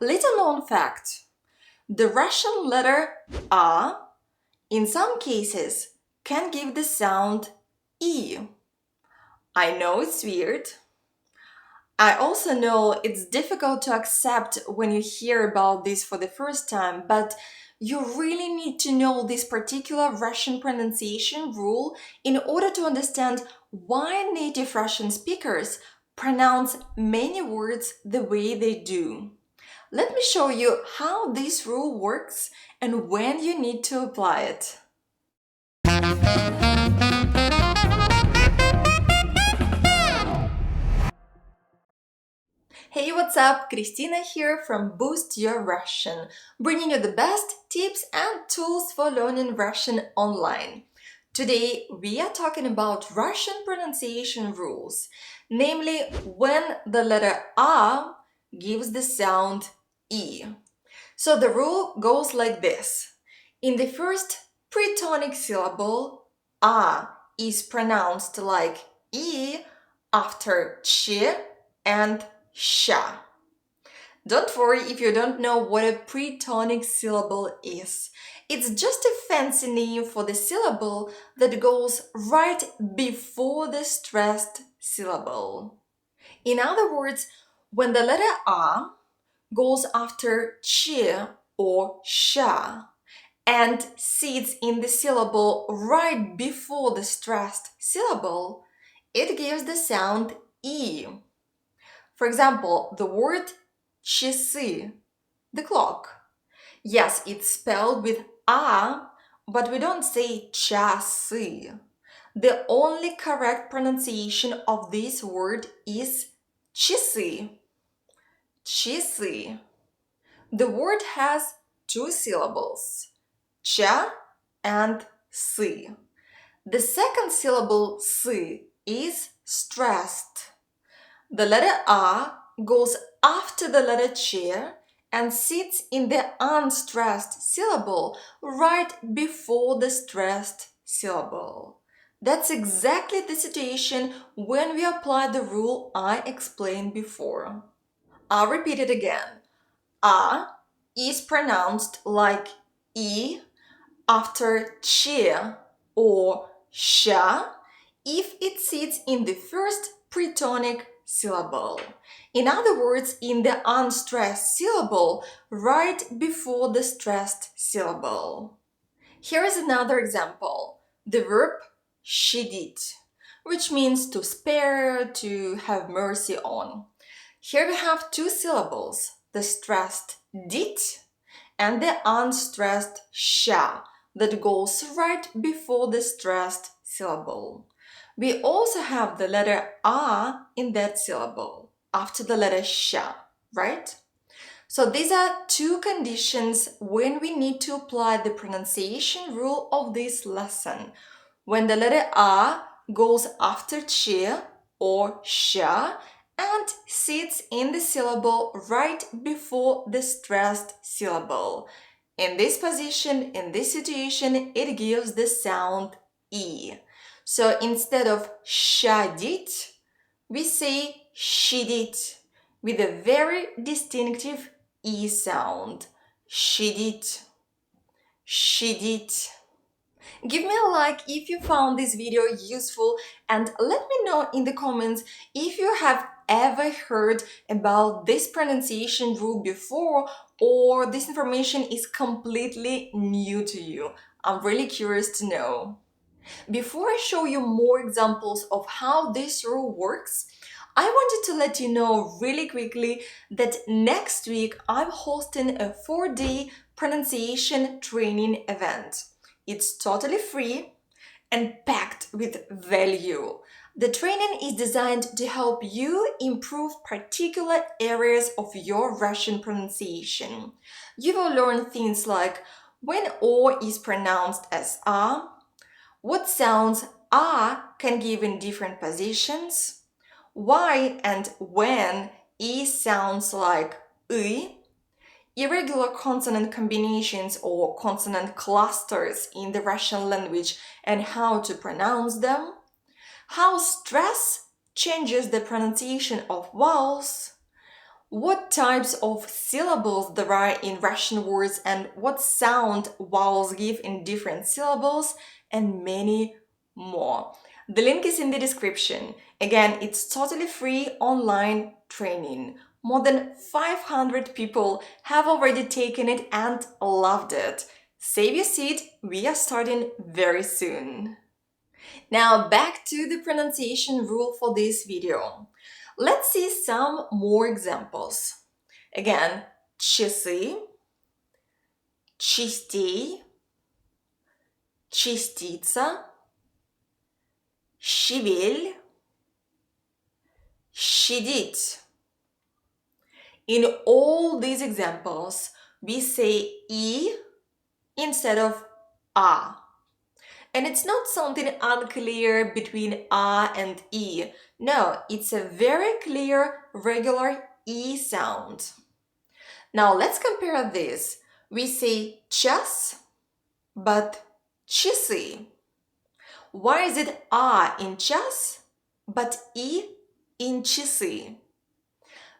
Little known fact: the Russian letter A, in some cases, can give the sound E. I know it's weird. I also know it's difficult to accept when you hear about this for the first time, but you really need to know this particular Russian pronunciation rule in order to understand why native Russian speakers pronounce many words the way they do. Let me show you how this rule works and when you need to apply it. Hey, what's up? Christina here from Boost Your Russian, bringing you the best tips and tools for learning Russian online. Today, we are talking about Russian pronunciation rules, namely when the letter A gives the sound E. So the rule goes like this. In the first pretonic syllable, A is pronounced like E after ch and sha. Don't worry if you don't know what a pretonic syllable is. It's just a fancy name for the syllable that goes right before the stressed syllable. In other words, when the letter A goes after ch or sha and sits in the syllable right before the stressed syllable, it gives the sound E. For example, the word часы, the clock. Yes, it's spelled with A, but we don't say часы. The only correct pronunciation of this word is часы. Часы. The word has two syllables, cha and сы. The second syllable сы is stressed. The letter A goes after the letter ch and sits in the unstressed syllable right before the stressed syllable. That's exactly the situation when we apply the rule I explained before. I'll repeat it again. A is pronounced like E after ch or sha if it sits in the first pretonic syllable. In other words, in the unstressed syllable right before the stressed syllable. Here is another example. The verb щадить, which means to spare, to have mercy on. Here we have two syllables, the stressed dit and the unstressed sha that goes right before the stressed syllable. We also have the letter A in that syllable, after the letter sha, right? So these are two conditions when we need to apply the pronunciation rule of this lesson. When the letter A goes after ch or sha and sits in the syllable right before the stressed syllable. In this position, in this situation, it gives the sound E. So instead of щадить, we say щадить with a very distinctive E sound. Щадить, щадить. Give me a like if you found this video useful and let me know in the comments if you have ever heard about this pronunciation rule before or this information is completely new to you. I'm really curious to know. Before I show you more examples of how this rule works, I wanted to let you know really quickly that next week I'm hosting a 4-day pronunciation training event. It's totally free and packed with value. The training is designed to help you improve particular areas of your Russian pronunciation. You will learn things like when O is pronounced as A, what sounds A can give in different positions, why and when E sounds like I, irregular consonant combinations or consonant clusters in the Russian language and how to pronounce them, how stress changes the pronunciation of vowels, what types of syllables there are in Russian words and what sound vowels give in different syllables, and many more. The link is in the description. Again, it's totally free online training. More than 500 people have already taken it and loved it. Save your seat, we are starting very soon. Now back to the pronunciation rule for this video. Let's see some more examples. Again, часы, частей, частица, щавель, щадить. In all these examples, we say I instead of A. And it's not something unclear between A and I. No, it's a very clear, regular E sound. Now let's compare this. We say час, but часы. Why is it A in час, but I in часы?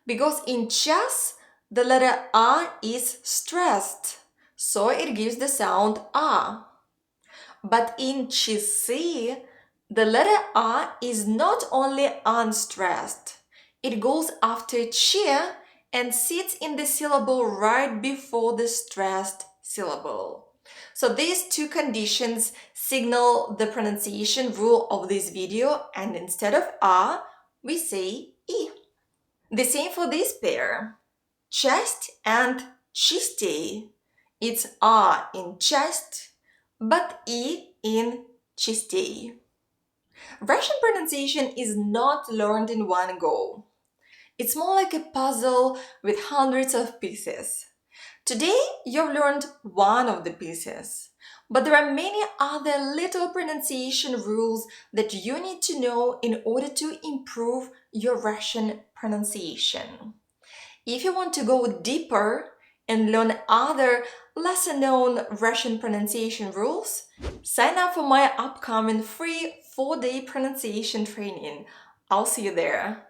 Because in час, the letter A is stressed, so it gives the sound A. But in часы, the letter A is not only unstressed, it goes after ch and sits in the syllable right before the stressed syllable. So these two conditions signal the pronunciation rule of this video, and instead of A, we say I. The same for this pair, часть and частей. It's A in часть, but I in частей. Russian pronunciation is not learned in one go. It's more like a puzzle with hundreds of pieces. Today, you've learned one of the pieces, but there are many other little pronunciation rules that you need to know in order to improve your Russian pronunciation. If you want to go deeper and learn other lesser-known Russian pronunciation rules, sign up for my upcoming free 4-day pronunciation training. I'll see you there.